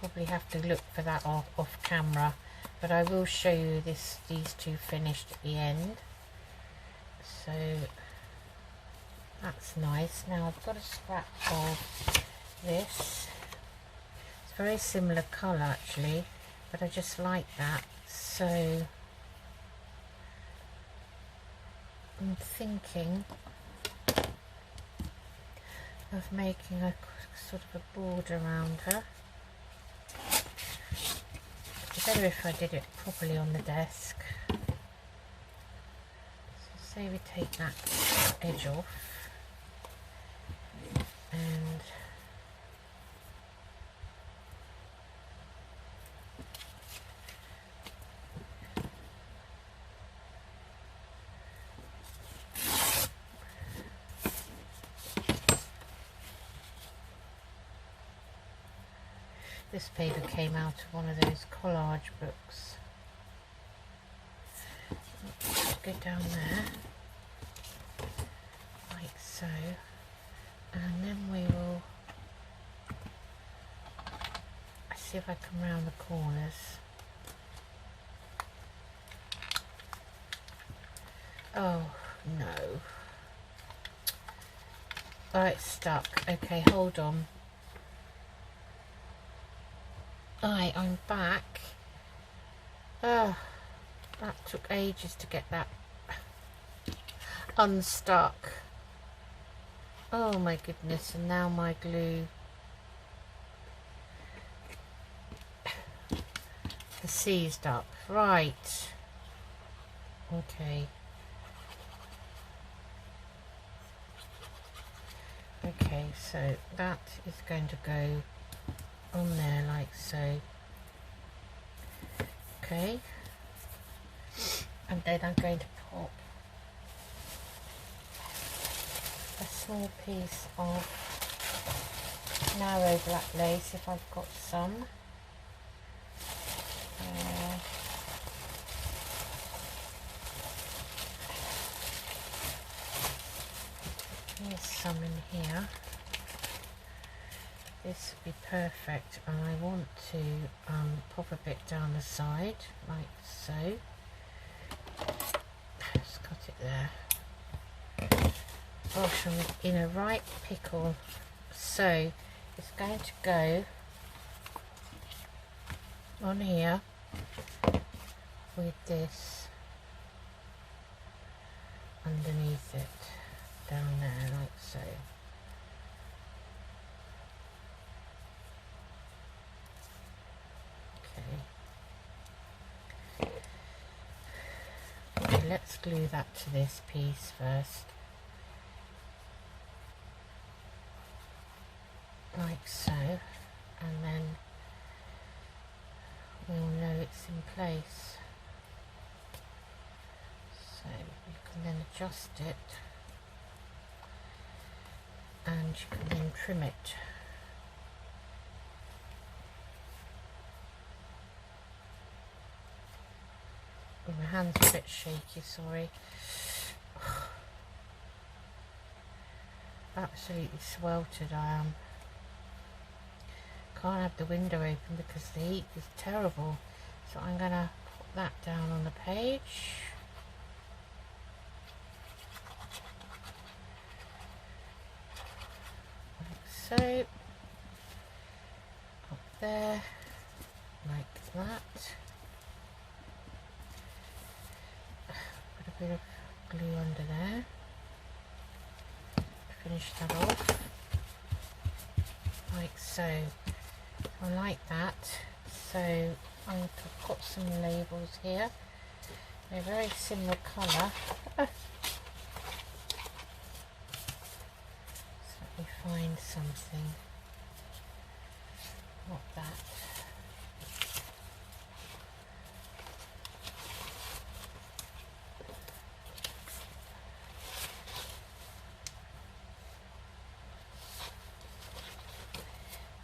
Probably have to look for that off camera, but I will show you these two finished at the end. So that's nice. Now I've got a scrap of this. It's very similar colour actually, but I just like that. So I'm thinking of making a sort of a border around her. It's better if I did it properly on the desk. So say we take that edge off, and this paper came out of one of those collage books. Just go down there, like so, and then we will see if I come round the corners. Oh no. Oh, it's stuck. Okay, hold on. Right, I'm back. Oh, that took ages to get that unstuck. Oh my goodness, and now my glue has seized up. Right. Okay. Okay, so that is going to go on there like so. Okay, and then I'm going to pop a small piece of narrow black lace if I've got some. Here's some in here. This would be perfect, and I want to pop a bit down the side like so. Just cut it there. Gosh, I'm in a right pickle. So it's going to go on here with this underneath it, down there like so. Okay, let's glue that to this piece first, like so, and then we'll know it's in place. So you can then adjust it, and you can then trim it. Oh, my hand's a bit shaky, sorry. Absolutely sweltered I am. Can't have the window open because the heat is terrible. So I'm going to put that down on the page. Like so. Up there. Like that. Put a bit of glue under there. finish that off like so. I like that. So I've got some labels here. They're very similar colour. So let me find something. Not that.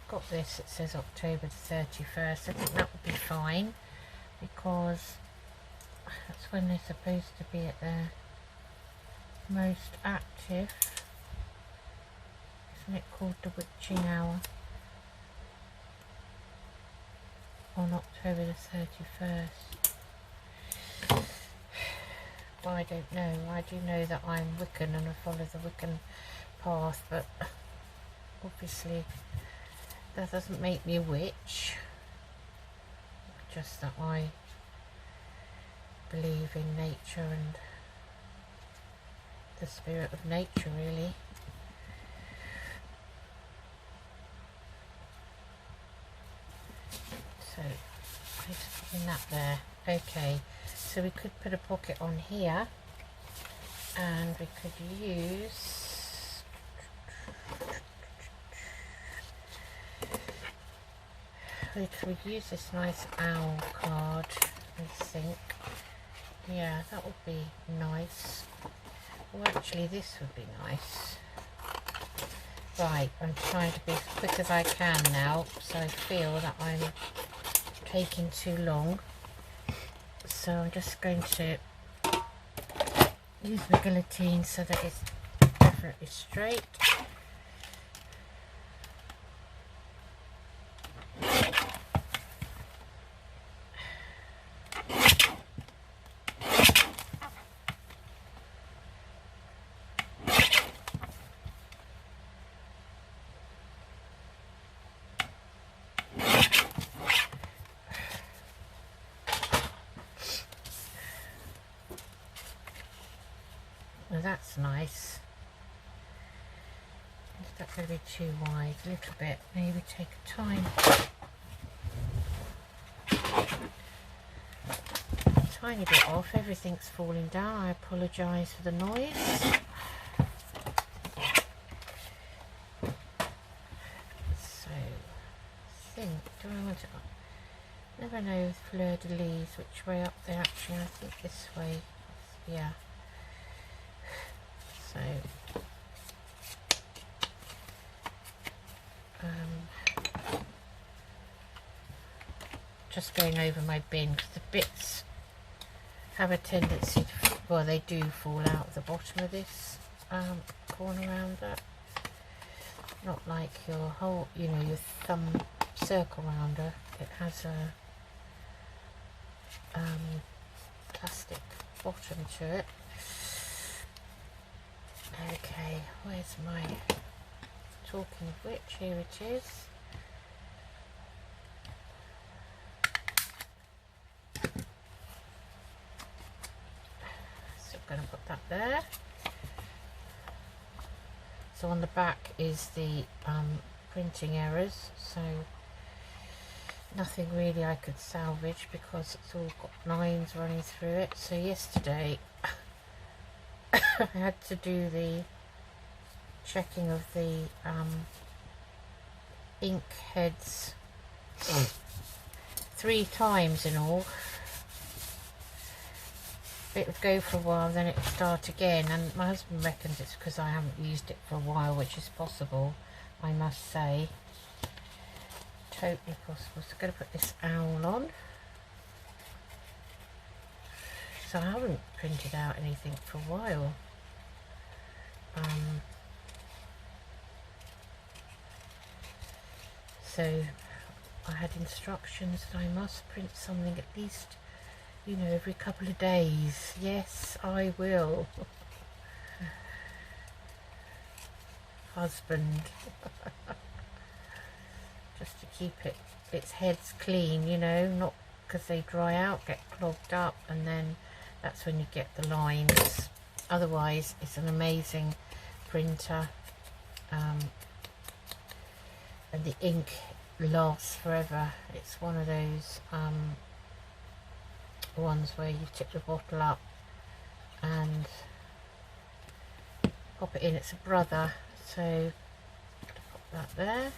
Got this, it says October the 31st. I think that would be fine because that's when they're supposed to be at their most active. Isn't it called the witching hour? On October the 31st. But I don't know. I do know that I'm Wiccan and I follow the Wiccan path, but obviously that doesn't make me a witch. Just that I believe in nature and the spirit of nature, really. So I'm just putting that there. Okay, so we could put a pocket on here and we could use this nice owl card, I think. Yeah, that would be nice. Well, actually this would be nice. Right, I'm trying to be as quick as I can now, so I feel that I'm taking too long. So I'm just going to use my guillotine so that it's definitely straight. Well, that's nice. Is that going to be too wide? A little bit. Maybe take a tiny bit off. Everything's falling down. I apologise for the noise. So, I think, do I want to... Never know with fleur-de-lis which way up there. Actually, I think this way. Yeah. So, just going over my bin because the bits have a tendency to, well, they do fall out of the bottom of this corner rounder. Not like your whole, you know, your thumb circle rounder. It has a plastic bottom to it. Okay, where's my, talking of which, here it is. So I'm going to put that there. So on the back is the printing errors, so nothing really I could salvage because it's all got lines running through it. So yesterday I had to do the checking of the ink heads 3 times in all. It would go for a while, then it would start again, and my husband reckons it's because I haven't used it for a while, which is possible, I must say. Totally possible. So I'm going to put this owl on. So I haven't printed out anything for a while. So I had instructions that I must print something at least, you know, every couple of days. Yes, I will. Husband. Just to keep its heads clean, you know, not because they dry out, get clogged up, and then that's when you get the lines. Otherwise, it's an amazing printer. and the ink lasts forever. It's one of those ones where you tip the bottle up and pop it in. It's a brother, so pop that there.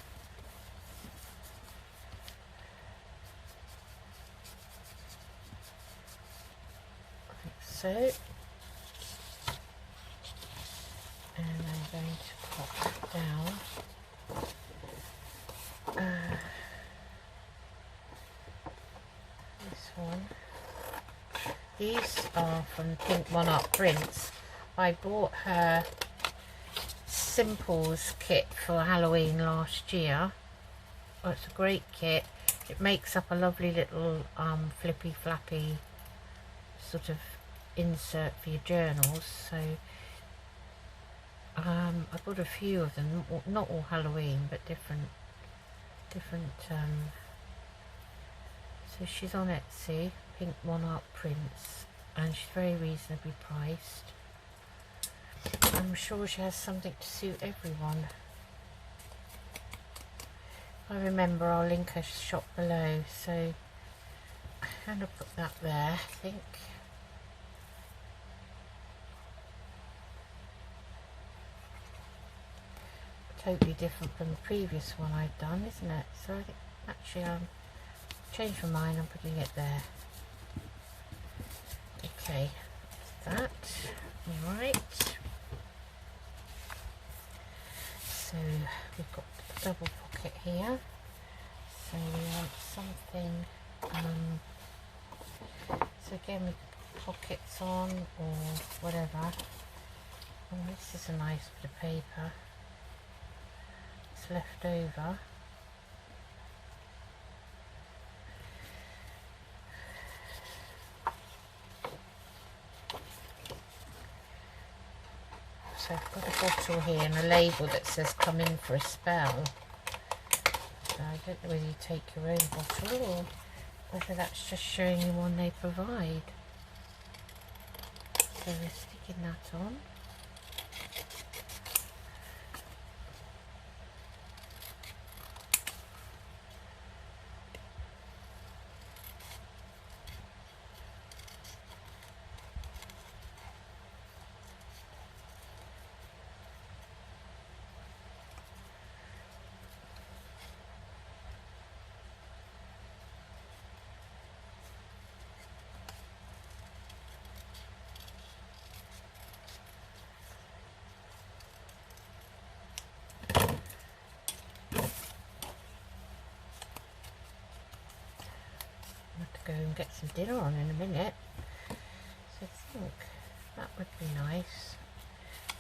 Like so. And I'm going to pop that down. This one. These are from Pink Monarch Prints. I bought her Simples kit for Halloween last year. Oh, it's a great kit. It makes up a lovely little flippy flappy sort of insert for your journals. So I bought a few of them, not all Halloween, but different. So she's on Etsy, Pink Monarch Prints, and she's very reasonably priced. I'm sure she has something to suit everyone. If I remember, I'll link her shop below, so I'm going to put that there, I think. Totally different from the previous one I'd done, isn't it? So I think actually I'll change my mind, I'm putting it there. Okay, that. Alright. So we've got a double pocket here. So we want something, so again we put pockets on or whatever. Oh, this is a nice bit of paper. It's left over. So I've got a bottle here and a label that says come in for a spell. So I don't know whether you take your own bottle or whether that's just showing you one they provide. So we're sticking that on. Go and get some dinner on in a minute. So I think that would be nice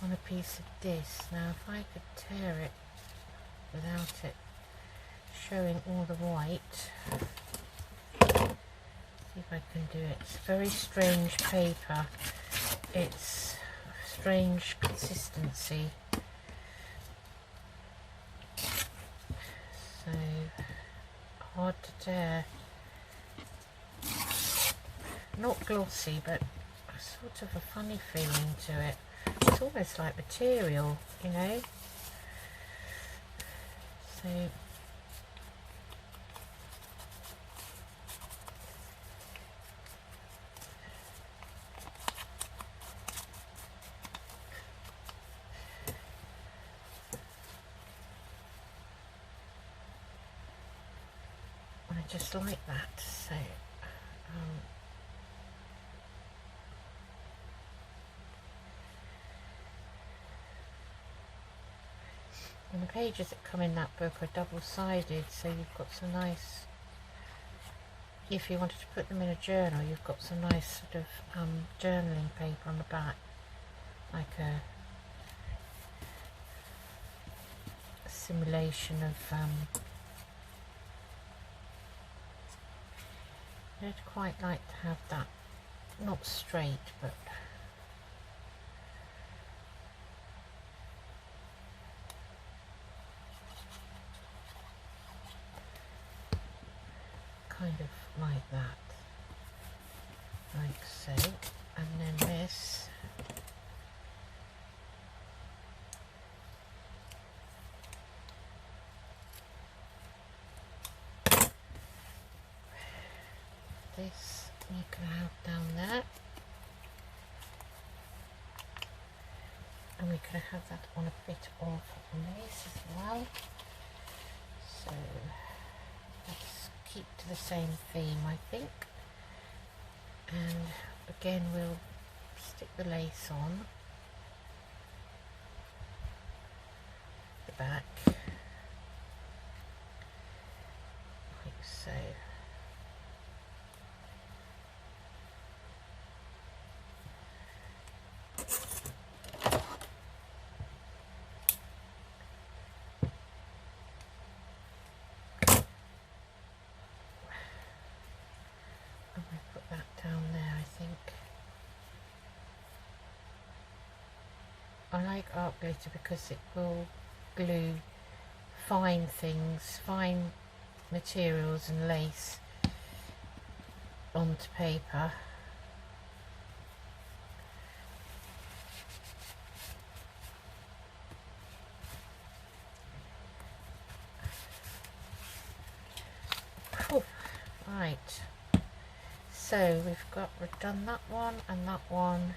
on a piece of this. Now if I could tear it without it showing all the white, see if I can do it. It's very strange paper, it's strange consistency, so hard to tear. Not glossy, but sort of a funny feeling to it. It's almost like material, you know. So I just like that. So and the pages that come in that book are double-sided, so you've got some nice, if you wanted to put them in a journal, you've got some nice sort of journaling paper on the back, like a simulation of I'd quite like to have that, not straight, but kind of like that, like so. And then this, sneak it out down there. And we're going to have that on a bit of lace as well. So let's keep to the same theme, I think. And again, we'll stick the lace on the back, like so. Down there, I think. I like art glitter because it will glue fine things, fine materials and lace onto paper. Whew. Right. So we've done that one and that one.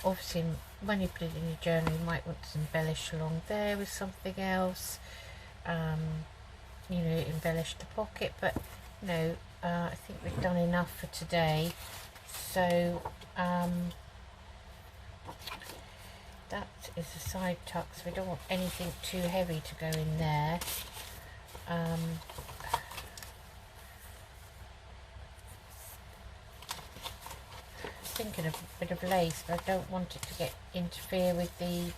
Obviously, when you put it in your journal, you might want to embellish along there with something else. You know, embellish the pocket, but you know, I think we've done enough for today. So that is a side tuck. So we don't want anything too heavy to go in there. Thinking of a bit of lace, but I don't want it to interfere with the